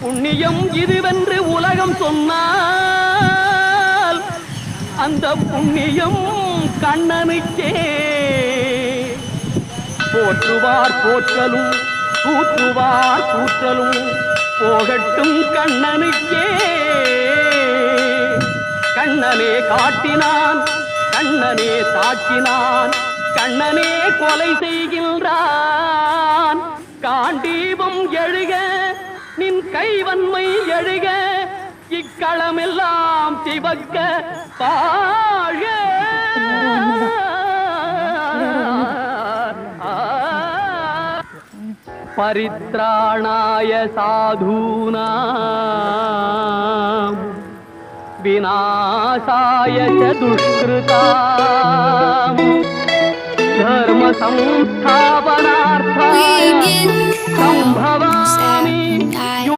புண்ணியம் இதுவென்று உலகம் சொன்னால் அந்த புண்ணியம் கண்ணனுக்கே. போற்றுவார் போற்றலும் கூற்றுவார் கூற்றலும் போகட்டும் கண்ணனுக்கே. கண்ணனே காட்டினான், கண்ணனே தாக்கினான், கண்ணனே கொலை செய்கின்றான். காண்டீபம் எழுக நின் கைவன்மை எழுக, இக்களமெல்லாம் சிவக்க பாழ. பரித்ராணாய சாதூனாம் விநாசாய ச துஷ்கிருதாம் தர்ம சம்ஸ்தாபனார்த்தாய சம்பவா